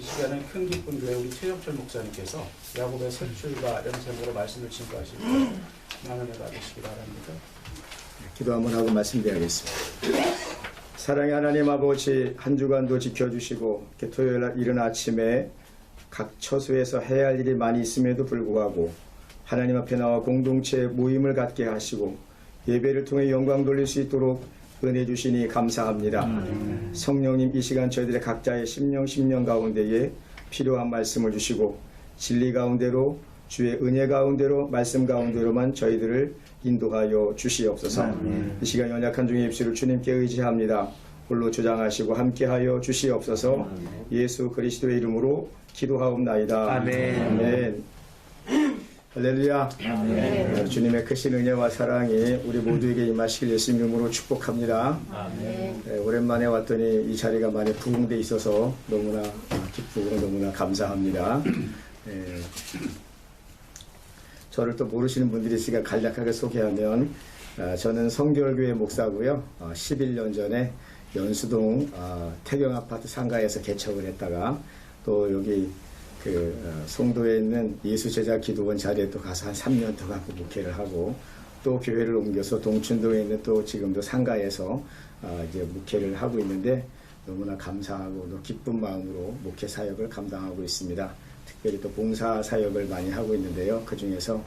시간에 큰 기쁨 교회 우리 최영철 목사님께서 야곱의 새 출발 이런 제목으로 말씀을 증거하시고 나눔을 받으시기 바랍니다. 기도 한번 하고 말씀드리겠습니다. 사랑의 하나님 아버지, 한 주간도 지켜주시고 토요일 날 이른 아침에 각 처소에서 해야 할 일이 많이 있음에도 불구하고 하나님 앞에 나와 공동체 모임을 갖게 하시고 예배를 통해 영광 돌릴 수 있도록 은혜 주시니 감사합니다. 성령님, 이 시간 저희들의 각자의 심령 가운데에 필요한 말씀을 주시고 진리 가운데로, 주의 은혜 가운데로, 말씀 가운데로만 저희들을 인도하여 주시옵소서. 이 시간 연약한 중의 입술을 주님께 의지합니다. 홀로 주장하시고 함께하여 주시옵소서. 예수 그리스도의 이름으로 기도하옵나이다. 아멘. 아멘. 할렐루야. 아멘. 주님의 크신 은혜와 사랑이 우리 모두에게 임하시길 예수님 이름으로 축복합니다. 아멘. 오랜만에 왔더니 이 자리가 많이 부흥되어 있어서 너무나 기쁘고 너무나 감사합니다. 저를 또 모르시는 분들이 있으니까 간략하게 소개하면 저는 성결교회 목사고요. 11년 전에 연수동 태경아파트 상가에서 개척을 했다가 또 여기 송도에 있는 예수제자기도원 자리에 또 가서 한 3년 더 가고 목회를 하고 또 교회를 옮겨서 동춘동에 있는 또 지금도 상가에서 이제 목회를 하고 있는데 너무나 감사하고 또 기쁜 마음으로 목회 사역을 감당하고 있습니다. 특별히 또 봉사 사역을 많이 하고 있는데요. 그 중에서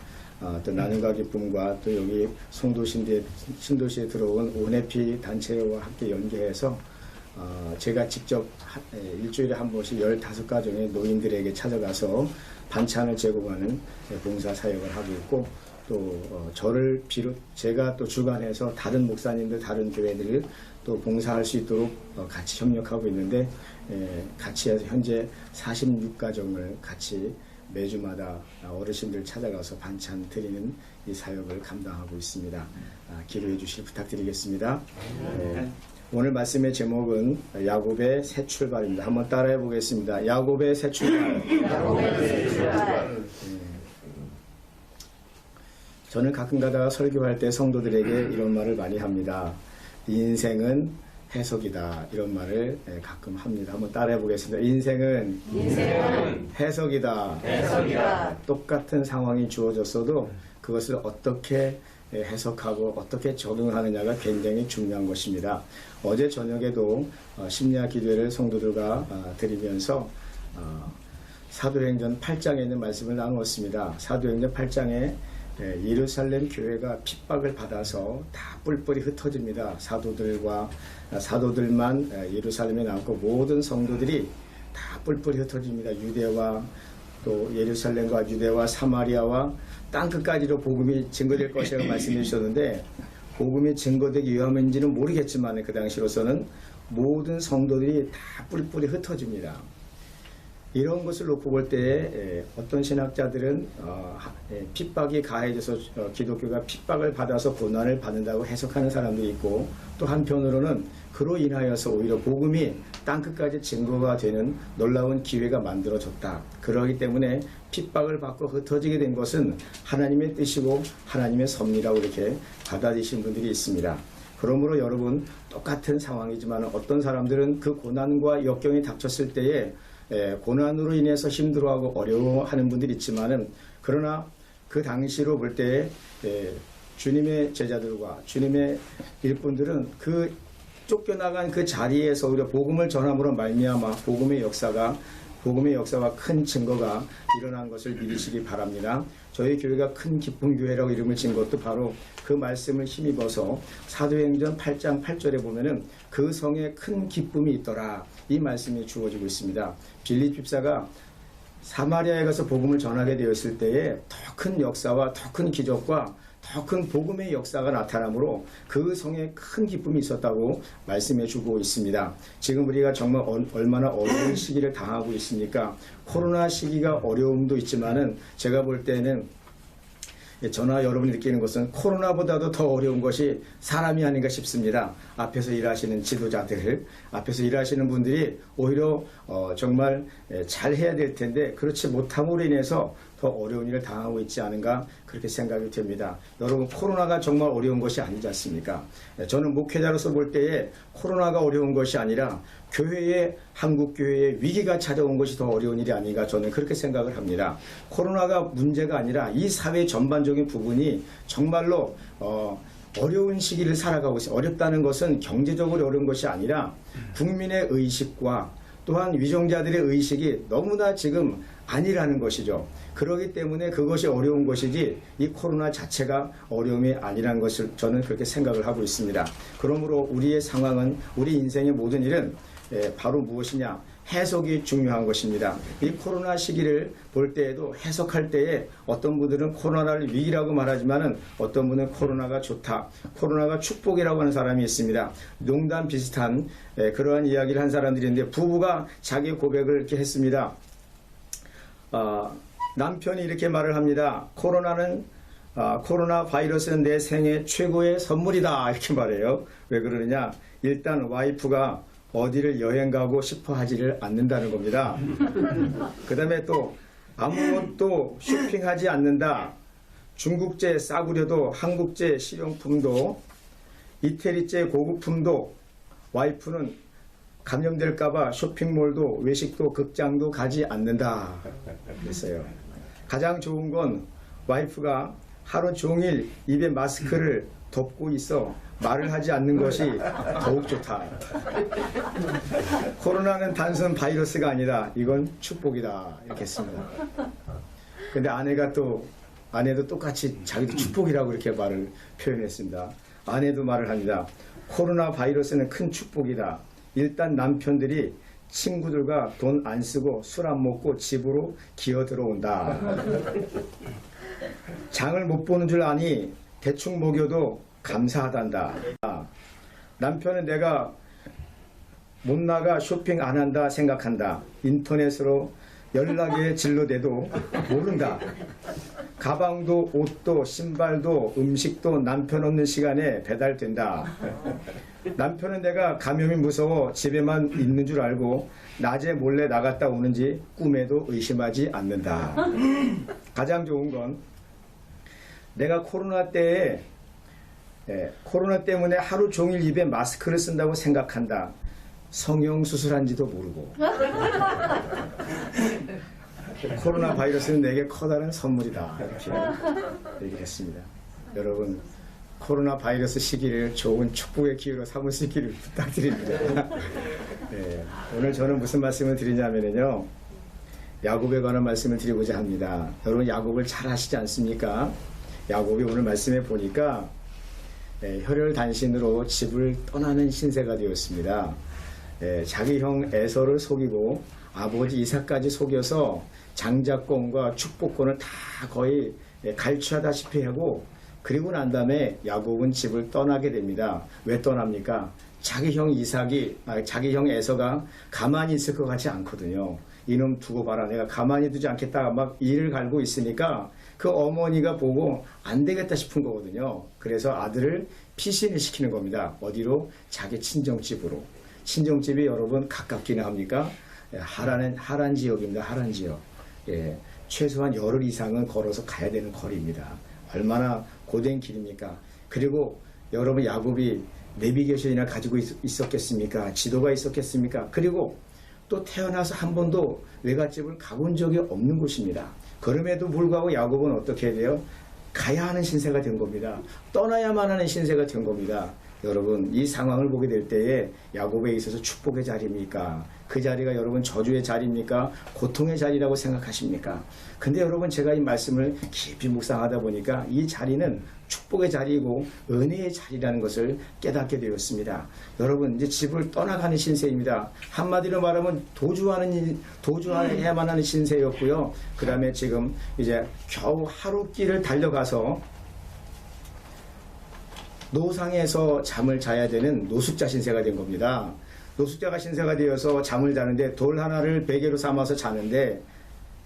또 나눔과 기쁨과 또 여기 신도시에 들어온 온해피 단체와 함께 연계해서 제가 직접 일주일에 한 번씩 15가정의 노인들에게 찾아가서 반찬을 제공하는 봉사 사역을 하고 있고 또 저를 비롯 제가 또 주관해서 다른 목사님들, 다른 교회들을 또 봉사할 수 있도록 같이 협력하고 있는데 같이 해서 현재 46가정을 같이 매주마다 어르신들 찾아가서 반찬 드리는 이 사역을 감당하고 있습니다. 기도해 주시길 부탁드리겠습니다. 오늘 말씀의 제목은 야곱의 새 출발입니다. 한번 따라해 보겠습니다. 야곱의 새 출발. 야곱의 새 출발. 저는 가끔 가다가 설교할 때 성도들에게 이런 말을 많이 합니다. 인생은 해석이다. 이런 말을 가끔 합니다. 한번 따라해 보겠습니다. 인생은 해석이다. 똑같은 상황이 주어졌어도 그것을 어떻게 해석하고 어떻게 적용하느냐가 굉장히 중요한 것입니다. 어제 저녁에도 심야 기도회를 성도들과 드리면서 사도행전 8장에 있는 말씀을 나누었습니다. 사도행전 8장에 예루살렘 교회가 핍박을 받아서 다 뿔뿔이 흩어집니다. 사도들만 예루살렘에 남고 모든 성도들이 다 뿔뿔이 흩어집니다. 유대와 또 예루살렘과 유대와 사마리아와 땅끝까지로 복음이 증거될 것이라고 말씀해 주셨는데 복음이 증거되기 위함인지는 모르겠지만 그 당시로서는 모든 성도들이 다 뿔뿔이 흩어집니다. 이런 것을 놓고 볼 때 어떤 신학자들은 핍박이 가해져서 기독교가 핍박을 받아서 고난을 받는다고 해석하는 사람들이 있고 또 한편으로는 그로 인하여서 오히려 복음이 땅끝까지 증거가 되는 놀라운 기회가 만들어졌다. 그러기 때문에 핍박을 받고 흩어지게 된 것은 하나님의 뜻이고 하나님의 섭리라고 이렇게 받아들이신 분들이 있습니다. 그러므로 여러분 똑같은 상황이지만 어떤 사람들은 그 고난과 역경이 닥쳤을 때에 고난으로 인해서 힘들어하고 어려워하는 분들이 있지만은 그러나 그 당시로 볼 때 주님의 제자들과 주님의 일꾼들은 그 쫓겨나간 그 자리에서 오히려 복음을 전함으로 말미암아 복음의 역사가 큰 증거가 일어난 것을 믿으시기 바랍니다. 저희 교회가 큰 기쁨 교회라고 이름을 지은 것도 바로 그 말씀을 힘입어서 사도행전 8장 8절에 보면은 그 성에 큰 기쁨이 있더라. 이 말씀이 주어지고 있습니다. 빌립 집사가 사마리아에 가서 복음을 전하게 되었을 때에 더 큰 역사와 더 큰 기적과 더 큰 복음의 역사가 나타나므로 그 성에 큰 기쁨이 있었다고 말씀해 주고 있습니다. 지금 우리가 정말 얼마나 어려운 시기를 당하고 있습니까? 코로나 시기가 어려움도 있지만은 제가 볼 때는 저나 여러분이 느끼는 것은 코로나보다도 더 어려운 것이 사람이 아닌가 싶습니다. 앞에서 일하시는 지도자들, 앞에서 일하시는 분들이 오히려 정말 잘 해야 될 텐데 그렇지 못함으로 인해서 더 어려운 일을 당하고 있지 않은가 그렇게 생각이 됩니다. 여러분 코로나가 정말 어려운 것이 아니지 않습니까? 저는 목회자로서 볼 때에 코로나가 어려운 것이 아니라 한국 교회에 위기가 찾아온 것이 더 어려운 일이 아닌가 저는 그렇게 생각을 합니다. 코로나가 문제가 아니라 이 사회 전반적인 부분이 정말로 어려운 시기를 살아가고 있어요. 어렵다는 것은 경제적으로 어려운 것이 아니라 국민의 의식과 또한 위정자들의 의식이 너무나 지금 아니라는 것이죠. 그렇기 때문에 그것이 어려운 것이지 이 코로나 자체가 어려움이 아니라는 것을 저는 그렇게 생각을 하고 있습니다. 그러므로 우리의 상황은 우리 인생의 모든 일은 바로 무엇이냐? 해석이 중요한 것입니다. 이 코로나 시기를 볼 때에도 해석할 때에 어떤 분들은 코로나를 위기라고 말하지만은 어떤 분은 코로나가 좋다, 코로나가 축복이라고 하는 사람이 있습니다. 농담 비슷한 그러한 이야기를 한 사람들이 있는데 부부가 자기 고백을 이렇게 했습니다. 남편이 이렇게 말을 합니다. 코로나 바이러스는 내 생애 최고의 선물이다 이렇게 말해요. 왜 그러느냐? 일단 와이프가 어디를 여행 가고 싶어 하지를 않는다는 겁니다. 그 다음에 또 아무것도 쇼핑하지 않는다. 중국제 싸구려도 한국제 실용품도 이태리제 고급품도 와이프는 감염될까봐 쇼핑몰도 외식도 극장도 가지 않는다 그랬어요. 가장 좋은 건 와이프가 하루 종일 입에 마스크를 덮고 있어 말을 하지 않는 것이 더욱 좋다. 코로나는 단순 바이러스가 아니다. 이건 축복이다. 이렇게 했습니다. 근데 아내도 똑같이 자기도 축복이라고 이렇게 말을 표현했습니다. 아내도 말을 합니다. 코로나 바이러스는 큰 축복이다. 일단 남편들이 친구들과 돈 안 쓰고 술 안 먹고 집으로 기어 들어온다. 장을 못 보는 줄 아니 대충 먹여도 감사하단다. 남편은 내가 못 나가 쇼핑 안 한다 생각한다. 인터넷으로 연락에 진로돼도 모른다. 가방도 옷도 신발도 음식도 남편 없는 시간에 배달된다. 남편은 내가 감염이 무서워 집에만 있는 줄 알고 낮에 몰래 나갔다 오는지 꿈에도 의심하지 않는다. 가장 좋은 건 내가 코로나 때문에 하루 종일 입에 마스크를 쓴다고 생각한다. 성형수술한지도 모르고. 코로나 바이러스는 내게 커다란 선물이다. 이렇게 얘기를 했습니다. 여러분, 코로나 바이러스 시기를 좋은 축복의 기회로 삼을 수 있기를 부탁드립니다. 오늘 저는 무슨 말씀을 드리냐면요. 야곱에 관한 말씀을 드리고자 합니다. 여러분, 야곱을 잘 아시지 않습니까? 야곱이 오늘 말씀에 보니까 혈혈단신으로 집을 떠나는 신세가 되었습니다. 자기 형 에서를 속이고 아버지 이삭까지 속여서 장자권과 축복권을 다 거의 갈취하다시피 하고 그리고 난 다음에 야곱은 집을 떠나게 됩니다. 왜 떠납니까? 자기 형 에서가 가만히 있을 것 같지 않거든요. 이놈 두고 봐라. 내가 가만히 두지 않겠다. 막 이를 갈고 있으니까 그 어머니가 보고 안 되겠다 싶은 거거든요. 그래서 아들을 피신을 시키는 겁니다. 어디로? 자기 친정집으로. 친정집이 여러분 가깝기는 합니까? 하란 지역입니다. 하란 지역. 최소한 열흘 이상은 걸어서 가야 되는 거리입니다. 얼마나 고된 길입니까? 그리고 여러분 야곱이 내비게이션이나 가지고 있었겠습니까? 지도가 있었겠습니까? 그리고 또 태어나서 한 번도 외갓집을 가본 적이 없는 곳입니다. 그럼에도 불구하고 야곱은 어떻게 해야 돼요? 가야 하는 신세가 된 겁니다. 떠나야만 하는 신세가 된 겁니다. 여러분 이 상황을 보게 될 때에 야곱에 있어서 축복의 자리입니까? 그 자리가 여러분 저주의 자리입니까? 고통의 자리라고 생각하십니까? 근데 여러분 제가 이 말씀을 깊이 묵상하다 보니까 이 자리는 축복의 자리이고 은혜의 자리라는 것을 깨닫게 되었습니다. 여러분 이제 집을 떠나가는 신세입니다. 한마디로 말하면 도주해야만 하는 신세였고요. 그 다음에 지금 이제 겨우 하루 길을 달려가서 노상에서 잠을 자야 되는 노숙자 신세가 된 겁니다. 노숙자가 신세가 되어서 잠을 자는데 돌 하나를 베개로 삼아서 자는데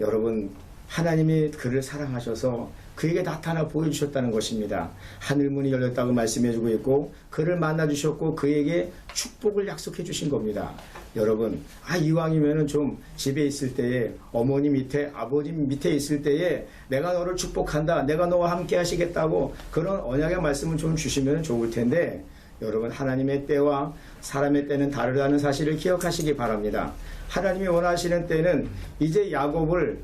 여러분 하나님이 그를 사랑하셔서 그에게 나타나 보여주셨다는 것입니다. 하늘문이 열렸다고 말씀해주고 있고 그를 만나주셨고 그에게 축복을 약속해 주신 겁니다. 여러분, 이왕이면은 좀 집에 있을 때에 어머니 밑에 아버지 밑에 있을 때에 내가 너를 축복한다, 내가 너와 함께 하시겠다고 그런 언약의 말씀을 좀 주시면 좋을 텐데, 여러분, 하나님의 때와 사람의 때는 다르다는 사실을 기억하시기 바랍니다. 하나님이 원하시는 때는 이제 야곱을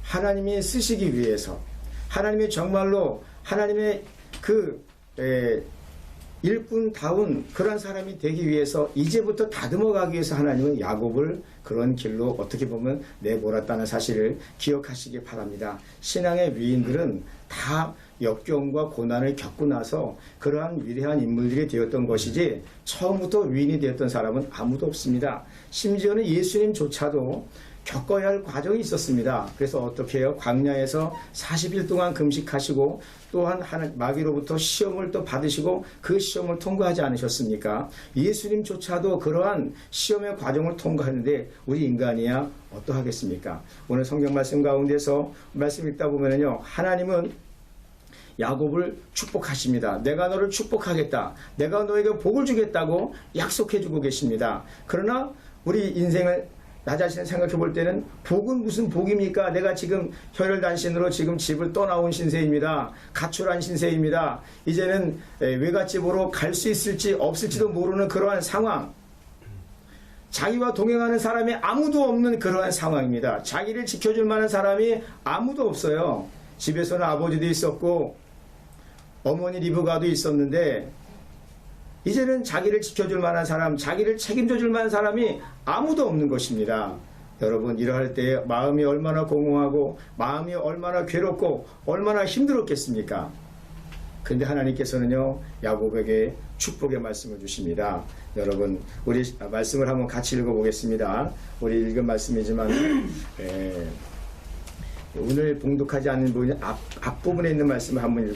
하나님이 쓰시기 위해서, 하나님이 정말로 하나님의 일꾼다운 그런 사람이 되기 위해서 이제부터 다듬어가기 위해서 하나님은 야곱을 그런 길로 어떻게 보면 내몰았다는 사실을 기억하시기 바랍니다. 신앙의 위인들은 다 역경과 고난을 겪고 나서 그러한 위대한 인물들이 되었던 것이지 처음부터 위인이 되었던 사람은 아무도 없습니다. 심지어는 예수님조차도 겪어야 할 과정이 있었습니다. 그래서 어떻게 해요? 광야에서 40일 동안 금식하시고 또한 마귀로부터 시험을 또 받으시고 그 시험을 통과하지 않으셨습니까? 예수님조차도 그러한 시험의 과정을 통과하는데 우리 인간이야 어떠하겠습니까? 오늘 성경 말씀 가운데서 말씀 읽다 보면요, 하나님은 야곱을 축복하십니다. 내가 너를 축복하겠다, 내가 너에게 복을 주겠다고 약속해 주고 계십니다. 그러나 우리 인생을 나 자신을 생각해 볼 때는 복은 무슨 복입니까? 내가 지금 혈혈단신으로 지금 집을 떠나온 신세입니다. 가출한 신세입니다. 이제는 외갓집으로 갈 수 있을지 없을지도 모르는 그러한 상황, 자기와 동행하는 사람이 아무도 없는 그러한 상황입니다. 자기를 지켜줄 만한 사람이 아무도 없어요. 집에서는 아버지도 있었고 어머니 리브가도 있었는데 이제는 자기를 지켜줄 만한 사람, 자기를 책임져 줄 만한 사람이 아무도 없는 것입니다. 여러분, 이러할 때 마음이 얼마나 공허하고 마음이 얼마나 괴롭고 얼마나 힘들었겠습니까? 그런데 하나님께서는요, 야곱에게 축복의 말씀을 주십니다. 여러분, 우리 말씀을 한번 같이 읽어보겠습니다. 우리 읽은 말씀이지만 오늘 봉독하지 않는 부분 앞부분에 있는 말씀을 한번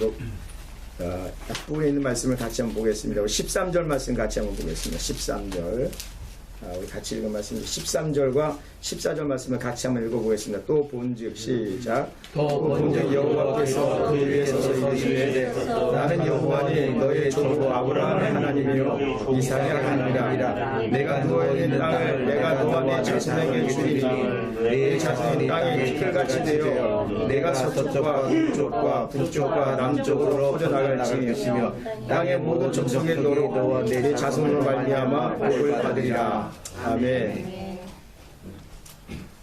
앞부분에 있는 말씀을 같이 한번 보겠습니다. 13절 말씀 같이 한번 보겠습니다. 13절. 우리 같이 읽은 말씀 13절과 14절 말씀을 같이 한번 읽어보겠습니다. 또 본즉 시작. 또 본즉 여호와께서 그 위에 서서 이르시되 나는 여호와니 너의 조부 아브라함의 하나님이요 이삭의 하나님이라. 내가 누워 있는 땅을 내가 너와 내 자손에게 주리니 내 자손이 땅의 티끌같이 되어 내가 서쪽과 동쪽과 북쪽과 남쪽으로 퍼져나갈지며 땅의 모든 족속의 너로 내 자손으로 말미암아 복을 받으리라. 아멘.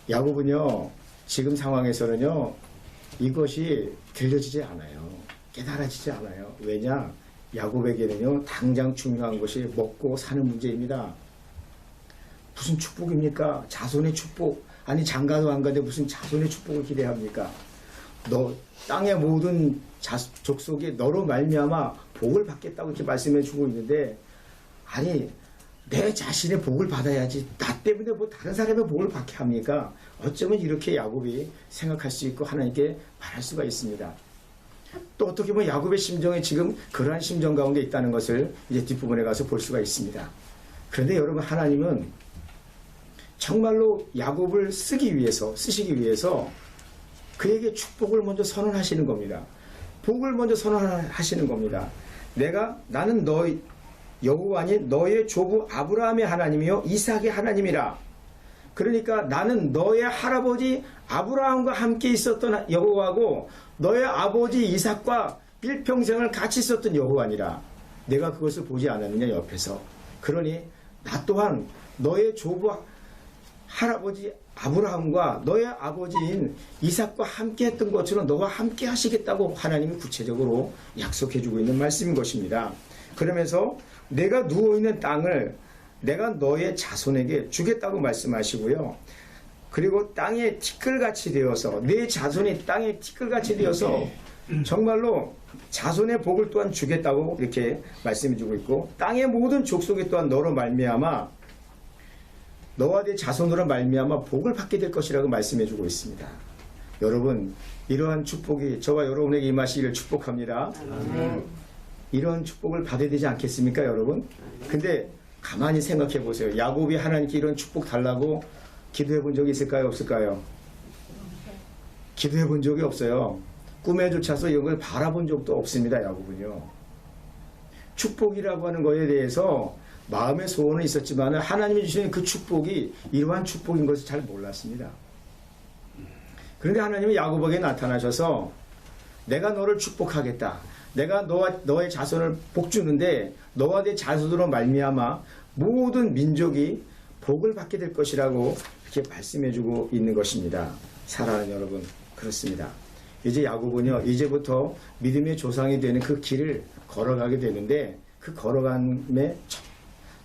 야곱은요, 지금 상황에서는요, 이것이 들려지지 않아요. 깨달아지지 않아요. 왜냐? 야곱에게는요, 당장 중요한 것이 먹고 사는 문제입니다. 무슨 축복입니까? 자손의 축복. 아니, 장가도 안 가는데 무슨 자손의 축복을 기대합니까? 너 땅의 모든 족속이 너로 말미암아 복을 받겠다고 이렇게 말씀해 주고 있는데, 아니, 내 자신의 복을 받아야지 나 때문에 뭐 다른 사람의 복을 받게 합니까? 어쩌면 이렇게 야곱이 생각할 수 있고 하나님께 말할 수가 있습니다. 또 어떻게 보면 야곱의 심정이 지금 그러한 심정 가운데 있다는 것을 이제 뒷부분에 가서 볼 수가 있습니다. 그런데 여러분, 하나님은 정말로 야곱을 쓰시기 위해서 그에게 축복을 먼저 선언하시는 겁니다. 복을 먼저 선언하시는 겁니다. 나는 여호와니 너의 조부 아브라함의 하나님이요 이삭의 하나님이라. 그러니까 나는 너의 할아버지 아브라함과 함께 있었던 여호와고 너의 아버지 이삭과 일평생을 같이 있었던 여호와니라. 내가 그것을 보지 않았느냐 옆에서. 그러니 나 또한 너의 조부 할아버지 아브라함과 너의 아버지인 이삭과 함께 했던 것처럼 너와 함께 하시겠다고 하나님이 구체적으로 약속해주고 있는 말씀인 것입니다. 그러면서 내가 누워있는 땅을 내가 너의 자손에게 주겠다고 말씀하시고요. 그리고 땅에 티끌같이 되어서 내 자손이 땅에 티끌같이 되어서 정말로 자손의 복을 또한 주겠다고 이렇게 말씀해주고 있고, 땅의 모든 족속이 또한 너로 말미암아 너와 내 자손으로 말미암아 복을 받게 될 것이라고 말씀해주고 있습니다. 여러분, 이러한 축복이 저와 여러분에게 임하시기를 축복합니다. 이런 축복을 받아야 되지 않겠습니까, 여러분? 근데 가만히 생각해 보세요. 야곱이 하나님께 이런 축복 달라고 기도해 본 적이 있을까요, 없을까요? 기도해 본 적이 없어요. 꿈에조차서 이런 걸 바라본 적도 없습니다. 야곱은요. 축복이라고 하는 것에 대해서 마음의 소원은 있었지만 하나님이 주시는 그 축복이 이러한 축복인 것을 잘 몰랐습니다. 그런데 하나님은 야곱에게 나타나셔서 내가 너를 축복하겠다. 내가 너의 자손을 복주는데 너와 내 자손으로 말미암아 모든 민족이 복을 받게 될 것이라고 이렇게 말씀해주고 있는 것입니다. 사랑하는 여러분, 그렇습니다. 이제 야곱은요, 이제부터 믿음의 조상이 되는 그 길을 걸어가게 되는데 그 걸어감의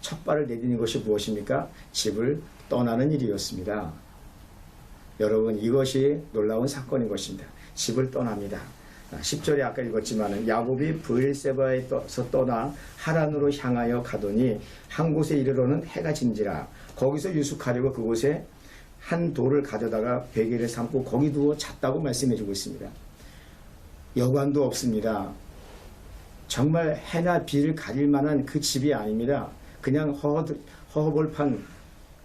첫 발을 내디는 것이 무엇입니까? 집을 떠나는 일이었습니다. 여러분, 이것이 놀라운 사건인 것입니다. 집을 떠납니다. 10절에 아까 읽었지만 야곱이 브엘세바에서 떠나 하란으로 향하여 가더니 한 곳에 이르러는 해가 진지라 거기서 유숙하려고 그곳에 한 돌을 가져다가 베개를 삼고 거기 두어 잤다고 말씀해주고 있습니다. 여관도 없습니다. 정말 해나 비를 가릴 만한 그 집이 아닙니다. 그냥 허허벌판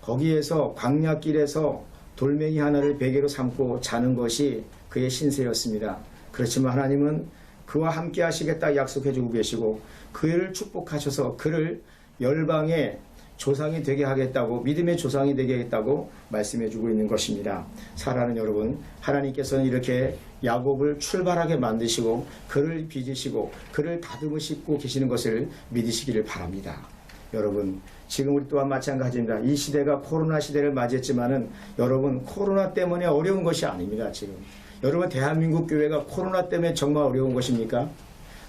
거기에서 광야길에서 돌멩이 하나를 베개로 삼고 자는 것이 그의 신세였습니다. 그렇지만 하나님은 그와 함께 하시겠다 약속해주고 계시고 그를 축복하셔서 그를 열방의 조상이 되게 하겠다고 믿음의 조상이 되게 하겠다고 말씀해주고 있는 것입니다. 사랑하는 여러분, 하나님께서는 이렇게 야곱을 출발하게 만드시고 그를 빚으시고 그를 다듬으시고 계시는 것을 믿으시기를 바랍니다. 여러분, 지금 우리 또한 마찬가지입니다. 이 시대가 코로나 시대를 맞이했지만은 여러분, 코로나 때문에 어려운 것이 아닙니다. 지금 여러분, 대한민국 교회가 코로나 때문에 정말 어려운 것입니까?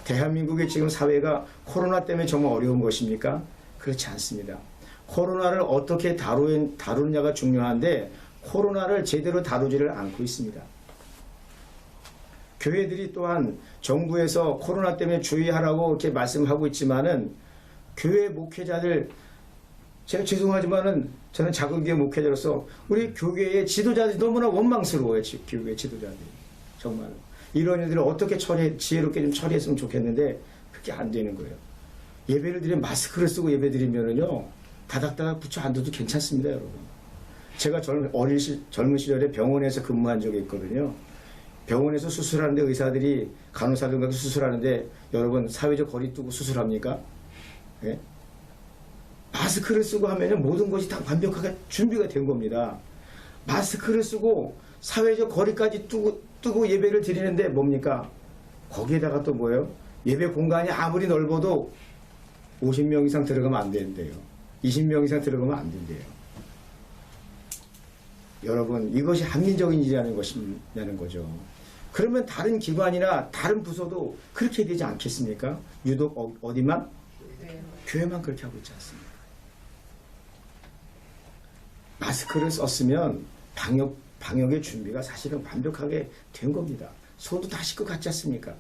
대한민국의 지금 사회가 코로나 때문에 정말 어려운 것입니까? 그렇지 않습니다. 코로나를 어떻게 다루느냐가 중요한데 코로나를 제대로 다루지를 않고 있습니다. 교회들이 또한 정부에서 코로나 때문에 주의하라고 이렇게 말씀하고 있지만은 교회 목회자들, 제가 죄송하지만은 저는 작은 교회 목회자로서 우리 교회의 지도자들이 너무나 원망스러워요. 교회 지도자들이. 정말 이런 일들을 어떻게 지혜롭게 좀 처리했으면 좋겠는데 그게 안 되는 거예요. 예배를 드리면 마스크를 쓰고 예배 드리면은요 다닥다닥 붙여 앉아도 괜찮습니다. 여러분, 제가 젊은 시절에 병원에서 근무한 적이 있거든요. 병원에서 수술하는데 의사들이 간호사들과 수술하는데 여러분, 사회적 거리 두고 수술합니까? 네? 마스크를 쓰고 하면 모든 것이 다 완벽하게 준비가 된 겁니다. 마스크를 쓰고 사회적 거리까지 뜨고 예배를 드리는데 뭡니까? 거기에다가 또 뭐예요? 예배 공간이 아무리 넓어도 50명 이상 들어가면 안 되는데요. 20명 이상 들어가면 안 된대요. 여러분, 이것이 합리적인 일이라는 것이냐는 거죠. 그러면 다른 기관이나 다른 부서도 그렇게 되지 않겠습니까? 유독 어디만? 교회만 그렇게 하고 있지 않습니까? 마스크를 썼으면 방역의 준비가 사실은 완벽하게 된 겁니다. 손도 다 씻고 갔지 않습니까?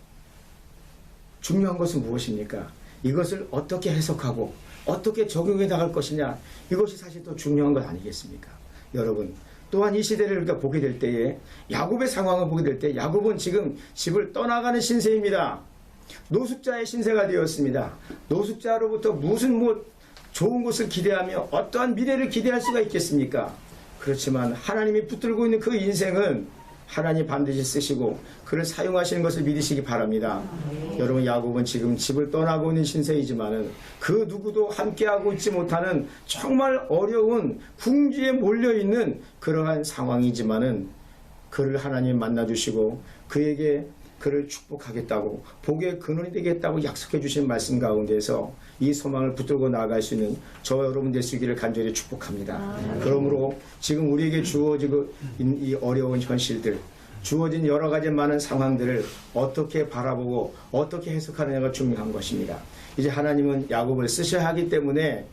중요한 것은 무엇입니까? 이것을 어떻게 해석하고 어떻게 적용해 나갈 것이냐, 이것이 사실 또 중요한 것 아니겠습니까? 여러분, 또한 이 시대를 우리가 보게 될 때에 야곱의 상황을 보게 될 때 야곱은 지금 집을 떠나가는 신세입니다. 노숙자의 신세가 되었습니다. 노숙자로부터 무슨 좋은 것을 기대하며 어떠한 미래를 기대할 수가 있겠습니까? 그렇지만 하나님이 붙들고 있는 그 인생은 하나님 반드시 쓰시고 그를 사용하시는 것을 믿으시기 바랍니다. 여러분, 야곱은 지금 집을 떠나고 있는 신세이지만은 그 누구도 함께하고 있지 못하는 정말 어려운 궁지에 몰려있는 그러한 상황이지만은 그를 하나님 만나주시고 그에게 그를 축복하겠다고 복의 근원이 되겠다고 약속해 주신 말씀 가운데서 이 소망을 붙들고 나아갈 수 있는 저와 여러분 될 수 있기를 간절히 축복합니다. 그러므로 지금 우리에게 주어지고 있는 이 어려운 현실들, 주어진 여러 가지 많은 상황들을 어떻게 바라보고 어떻게 해석하느냐가 중요한 것입니다. 이제 하나님은 야곱을 쓰셔야 하기 때문에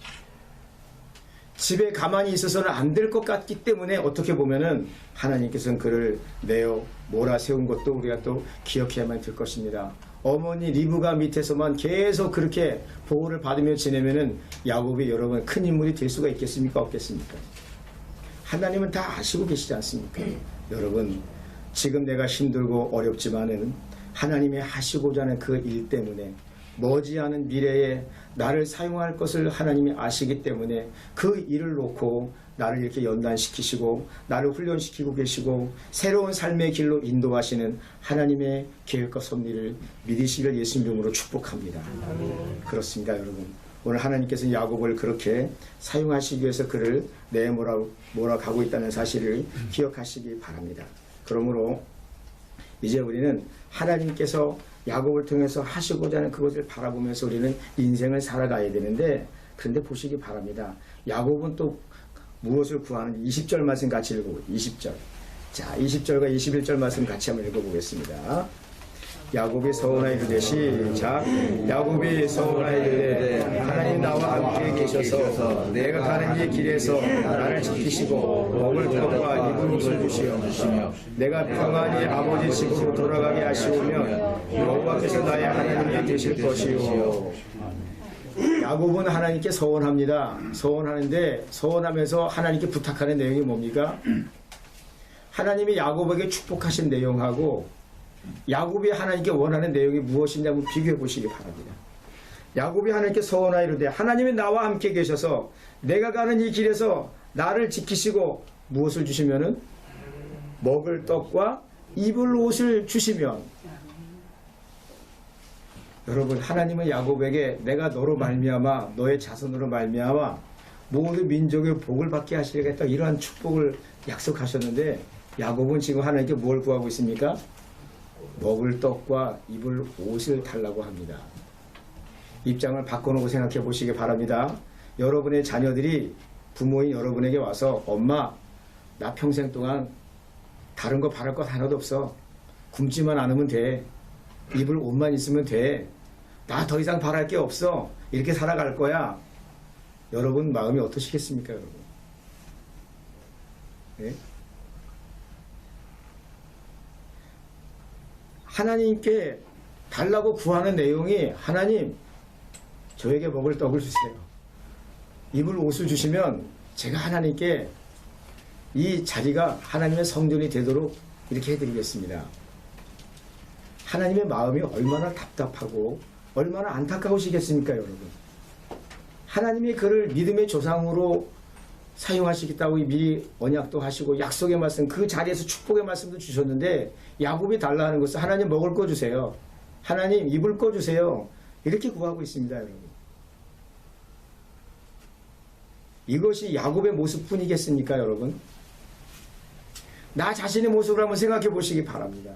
집에 가만히 있어서는 안 될 것 같기 때문에 어떻게 보면은 하나님께서는 그를 내어 몰아세운 것도 우리가 또 기억해야만 될 것입니다. 어머니 리브가 밑에서만 계속 그렇게 보호를 받으며 지내면은 야곱이 여러분 큰 인물이 될 수가 있겠습니까? 없겠습니까? 하나님은 다 아시고 계시지 않습니까? 여러분, 지금 내가 힘들고 어렵지만은 하나님이 하시고자 하는 그 일 때문에 머지않은 미래에 나를 사용할 것을 하나님이 아시기 때문에 그 일을 놓고 나를 이렇게 연단시키시고 나를 훈련시키고 계시고 새로운 삶의 길로 인도하시는 하나님의 계획과 섭리를 믿으시길 예수님 이름으로 축복합니다. 그렇습니다, 여러분. 오늘 하나님께서 야곱을 그렇게 사용하시기 위해서 그를 몰아가고 있다는 사실을 기억하시기 바랍니다. 그러므로 이제 우리는 하나님께서 야곱을 통해서 하시고자 하는 그것을 바라보면서 우리는 인생을 살아가야 되는데, 그런데 보시기 바랍니다. 야곱은 또 무엇을 구하는지 20절 말씀 같이 읽어보고 20절. 자, 20절과 21절 말씀 같이 한번 읽어보겠습니다. 야곱이 서원하여 이르되 시작. 야곱이 내가 이르되 하나님 나와 함께 계셔서 내가 가는 이 길에서 나를 지키시고 먹을 떡과 입을 옷을 주시며 내가 평안히 아버지 집으로 돌아가게 하시오면 여호와께서 나의 하나님이 되실 것이요. 야곱은 하나님께 서원합니다. 서원하는데 서원하면서 하나님께 부탁하는 내용이 뭡니까? 하나님이 야곱에게 축복하신 내용하고 야곱이 하나님께 원하는 내용이 무엇인지 한번 비교해 보시기 바랍니다. 야곱이 하나님께 서원하여 이르되 하나님이 나와 함께 계셔서 내가 가는 이 길에서 나를 지키시고 무엇을 주시면은 먹을 떡과 입을 옷을 주시면, 여러분, 하나님은 야곱에게 내가 너로 말미암아 너의 자손으로 말미암아 모든 민족의 복을 받게 하시겠다, 이러한 축복을 약속하셨는데 야곱은 지금 하나님께 뭘 구하고 있습니까? 먹을 떡과 입을 옷을 달라고 합니다. 입장을 바꿔놓고 생각해 보시기 바랍니다. 여러분의 자녀들이 부모인 여러분에게 와서 엄마, 나 평생 동안 다른 거 바랄 것 하나도 없어. 굶지만 않으면 돼. 입을 옷만 있으면 돼. 나 더 이상 바랄 게 없어. 이렇게 살아갈 거야. 여러분 마음이 어떠시겠습니까, 여러분? 네? 하나님께 달라고 구하는 내용이 하나님, 저에게 먹을 떡을 주세요. 입을 옷을 주시면 제가 하나님께 이 자리가 하나님의 성전이 되도록 이렇게 해드리겠습니다. 하나님의 마음이 얼마나 답답하고 얼마나 안타까우시겠습니까, 여러분? 하나님이 그를 믿음의 조상으로 사용하시겠다고 미리 언약도 하시고 약속의 말씀, 그 자리에서 축복의 말씀도 주셨는데 야곱이 달라 하는 것은 하나님 먹을 거 주세요. 하나님 입을 거 주세요. 이렇게 구하고 있습니다, 여러분. 이것이 야곱의 모습뿐이겠습니까, 여러분? 나 자신의 모습을 한번 생각해 보시기 바랍니다.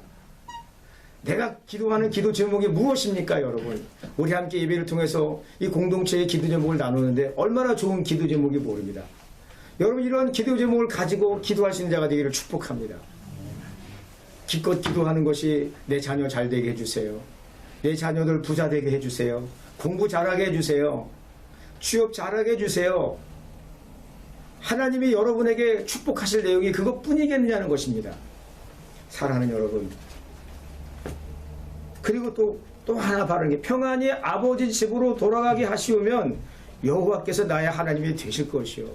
내가 기도하는 기도 제목이 무엇입니까, 여러분? 우리 함께 예배를 통해서 이 공동체의 기도 제목을 나누는데 얼마나 좋은 기도 제목이 모릅니다. 여러분, 이런 기도 제목을 가지고 기도하시는 자가 되기를 축복합니다. 기껏 기도하는 것이 내 자녀 잘 되게 해주세요. 내 자녀들 부자 되게 해주세요. 공부 잘하게 해주세요. 취업 잘하게 해주세요. 하나님이 여러분에게 축복하실 내용이 그것뿐이겠느냐는 것입니다. 사랑하는 여러분. 그리고 또 하나 바르는 게 평안히 아버지 집으로 돌아가게 하시오면 여호와께서 나의 하나님이 되실 것이요.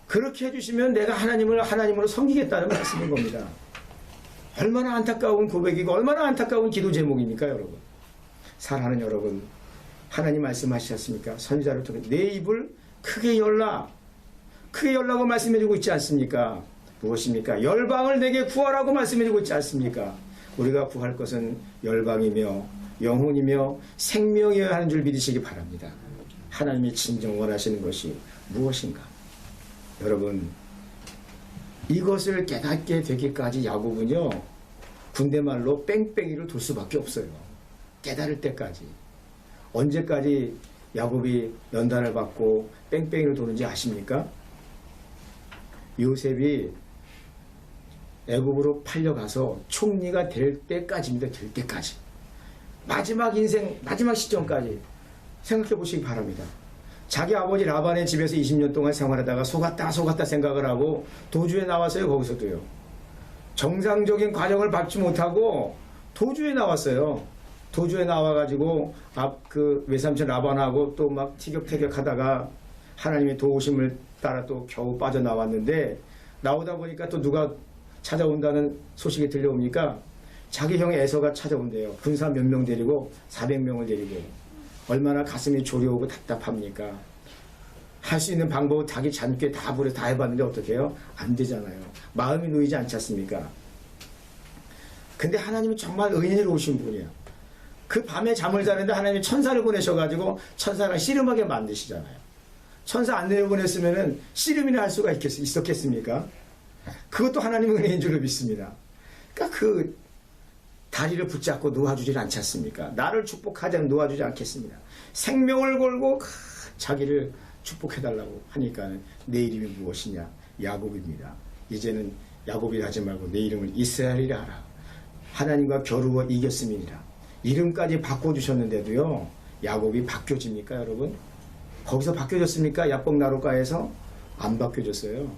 그렇게 해주시면 내가 하나님으로 섬기겠다는 말씀인 겁니다. 얼마나 안타까운 고백이고 얼마나 안타까운 기도 제목입니까, 여러분? 사랑하는 여러분, 하나님 말씀하셨습니까? 선지자를 통해 내 입을 크게 열라고 말씀해주고 있지 않습니까? 무엇입니까? 열방을 내게 구하라고 말씀해주고 있지 않습니까? 우리가 구할 것은 열방이며 영혼이며 생명이어야 하는 줄 믿으시기 바랍니다. 하나님이 진정 원하시는 것이 무엇인가? 여러분, 이것을 깨닫게 되기까지 야곱은요, 군대말로 뺑뺑이를 돌 수밖에 없어요. 깨달을 때까지. 언제까지 야곱이 연단을 받고 뺑뺑이를 도는지 아십니까? 요셉이 애굽으로 팔려가서 총리가 될 때까지입니다. 될 때까지. 마지막 인생, 마지막 시점까지 생각해 보시기 바랍니다. 자기 아버지 라반의 집에서 20년 동안 생활하다가 속았다 생각을 하고 도주에 나왔어요. 거기서도요. 정상적인 과정을 밟지 못하고 도주에 나왔어요. 도주에 나와가지고 그 외삼촌 라반하고 또 막 티격태격하다가 하나님의 도우심을 따라 또 겨우 빠져나왔는데, 나오다 보니까 또 누가 찾아온다는 소식이 들려옵니까? 자기 형 에서가 찾아온대요. 군사 몇 명 데리고 400명을 데리고. 얼마나 가슴이 졸여오고 답답합니까? 할 수 있는 방법은 자기 잔꾀 다 부려 다 해봤는데 어떻게 해요? 안 되잖아요. 마음이 놓이지 않지 않습니까? 근데 하나님은 정말 은혜로우신 분이에요. 그 밤에 잠을 자는데 하나님이 천사를 보내셔가지고 천사가 씨름하게 만드시잖아요. 천사 안 내보냈으면은 씨름이나 할 수가 있었겠습니까? 그것도 하나님의 은혜인 줄로 믿습니다. 그러니까 그 다리를 붙잡고 놓아주질 않지 않습니까? 나를 축복하자면 놓아주지 않겠습니다. 생명을 걸고 자기를 축복해달라고 하니까 내 이름이 무엇이냐? 야곱입니다. 이제는 야곱이라 하지 말고 내 이름을 이스라엘이라 하라. 하나님과 겨루어 이겼음이니라. 이름까지 바꿔주셨는데도요, 야곱이 바뀌어집니까, 여러분? 거기서 바뀌어졌습니까? 야복 나루가에서 안 바뀌어졌어요.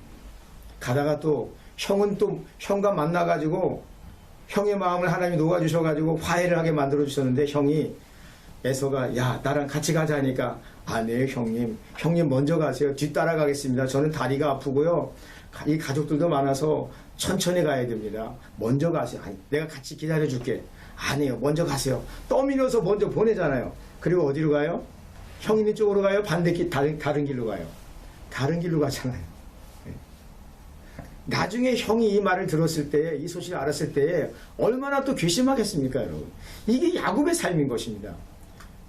가다가 또 형과 만나가지고 형의 마음을 하나님이 놓아주셔가지고 화해를 하게 만들어주셨는데 형이 에서가 야 나랑 같이 가자 하니까 네 형님 먼저 가세요. 뒤따라가겠습니다. 저는 다리가 아프고요. 이 가족들도 많아서 천천히 가야 됩니다. 먼저 가세요. 아니, 내가 같이 기다려줄게. 아니에요. 먼저 가세요. 떠밀어서 먼저 보내잖아요. 그리고 어디로 가요? 형 있는 쪽으로 가요? 반대길 다른 길로 가요? 다른 길로 가잖아요. 나중에 형이 이 말을 들었을 때, 이 소식을 알았을 때 얼마나 또 괘씸하겠습니까, 여러분? 이게 야곱의 삶인 것입니다.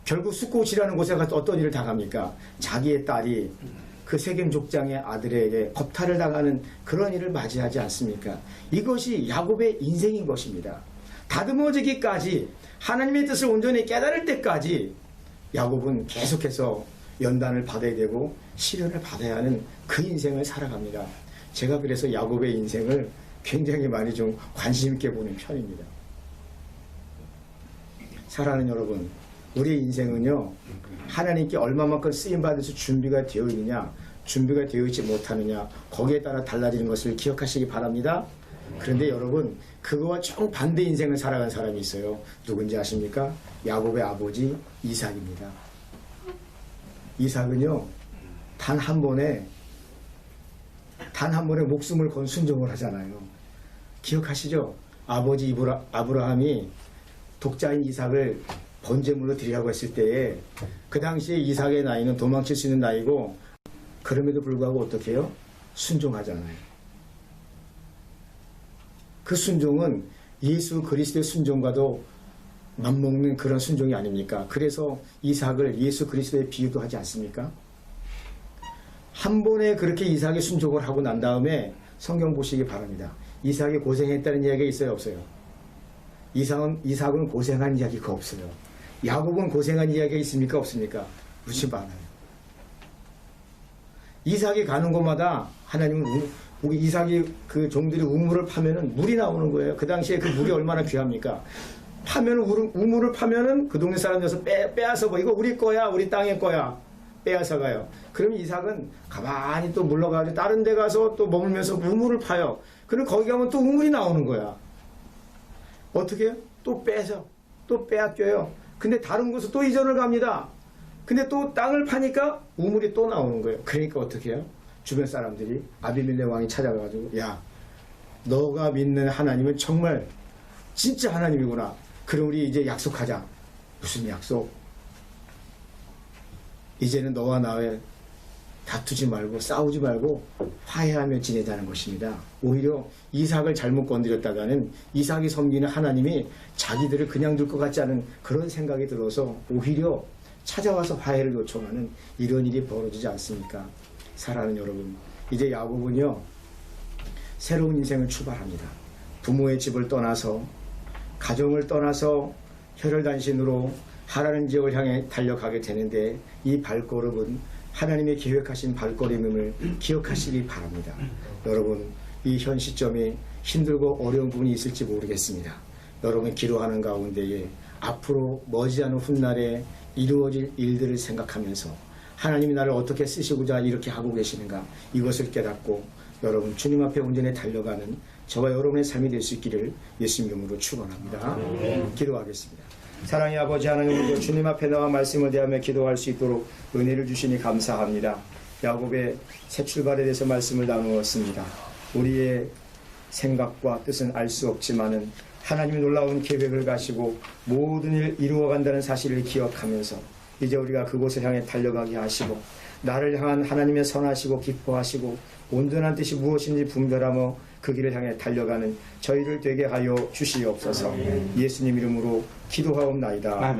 결국 숫곳이라는 곳에 가서 어떤 일을 당합니까? 자기의 딸이 그 세겜 족장의 아들에게 겁탈을 당하는 그런 일을 맞이하지 않습니까? 이것이 야곱의 인생인 것입니다. 다듬어지기까지 하나님의 뜻을 온전히 깨달을 때까지 야곱은 계속해서 연단을 받아야 되고 시련을 받아야 하는 그 인생을 살아갑니다. 제가 그래서 야곱의 인생을 굉장히 많이 좀 관심 있게 보는 편입니다. 사랑하는 여러분, 우리의 인생은요, 하나님께 얼마만큼 쓰임받을 수 준비가 되어 있느냐, 준비가 되어 있지 못하느냐, 거기에 따라 달라지는 것을 기억하시기 바랍니다. 그런데 여러분, 그거와 정반대 인생을 살아간 사람이 있어요. 누군지 아십니까? 야곱의 아버지 이삭입니다. 이삭은요, 단 한 번에 목숨을 건 순종을 하잖아요. 기억하시죠? 아버지 아브라함이 독자인 이삭을 번제물로 드리라고 했을 때에 그 당시에 이삭의 나이는 도망칠 수 있는 나이고, 그럼에도 불구하고 어떻게 해요? 순종하잖아요. 그 순종은 예수 그리스도의 순종과도 맞먹는 그런 순종이 아닙니까? 그래서 이삭을 예수 그리스도의 비유도 하지 않습니까? 한 번에 그렇게 이삭이 순종을 하고 난 다음에 성경 보시기 바랍니다. 이삭이 고생했다는 이야기가 있어요, 없어요? 이삭은 고생한 이야기가 없어요. 야곱은 고생한 이야기가 있습니까, 없습니까? 무지 많아요. 이삭이 가는 곳마다 하나님은 우리 이삭이 그 종들이 우물을 파면은 물이 나오는 거예요. 그 당시에 그 물이 얼마나 귀합니까? 우물을 파면은 그 동네 사람들에서 빼앗아 봐. 이거 우리 거야, 우리 땅의 거야. 빼앗아 가요. 그럼 이삭은 가만히 또 물러가지고 다른 데 가서 또 머물면서 우물을 파요. 그럼 거기 가면 또 우물이 나오는 거야. 어떻게 해요? 또 빼앗겨요. 근데 다른 곳으로 또 이전을 갑니다. 근데 또 땅을 파니까 우물이 또 나오는 거예요. 그러니까 어떻게 해요? 주변 사람들이 아비멜렉 왕이 찾아가가지고 야, 너가 믿는 하나님은 정말 진짜 하나님이구나. 그럼 우리 이제 약속하자. 무슨 약속? 이제는 너와 나의 다투지 말고 싸우지 말고 화해하며 지내자는 것입니다. 오히려 이삭을 잘못 건드렸다가는 이삭이 섬기는 하나님이 자기들을 그냥 둘 것 같지 않은 그런 생각이 들어서 오히려 찾아와서 화해를 요청하는 이런 일이 벌어지지 않습니까? 사랑하는 여러분, 이제 야곱은요, 새로운 인생을 출발합니다. 부모의 집을 떠나서, 가정을 떠나서 혈혈단신으로 하라는 지역을 향해 달려가게 되는데, 이 발걸음은 하나님의 계획하신 발걸음임을 기억하시기 바랍니다. 여러분, 이 현 시점에 힘들고 어려운 부분이 있을지 모르겠습니다. 여러분 기도하는 가운데에 앞으로 머지않은 훗날에 이루어질 일들을 생각하면서 하나님이 나를 어떻게 쓰시고자 이렇게 하고 계시는가, 이것을 깨닫고 여러분 주님 앞에 온전히 달려가는 저와 여러분의 삶이 될 수 있기를 예수님 이름으로 축원합니다. 기도하겠습니다. 사랑의 아버지 하나님, 오늘도 주님 앞에 나와 말씀을 대하며 기도할 수 있도록 은혜를 주시니 감사합니다. 야곱의 새 출발에 대해서 말씀을 나누었습니다. 우리의 생각과 뜻은 알 수 없지만은 하나님이 놀라운 계획을 가시고 모든 일을 이루어간다는 사실을 기억하면서 이제 우리가 그곳을 향해 달려가게 하시고 나를 향한 하나님의 선하시고 기뻐하시고 온전한 뜻이 무엇인지 분별하며 그 길을 향해 달려가는 저희를 되게 하여 주시옵소서. 예수님 이름으로 기도하옵나이다.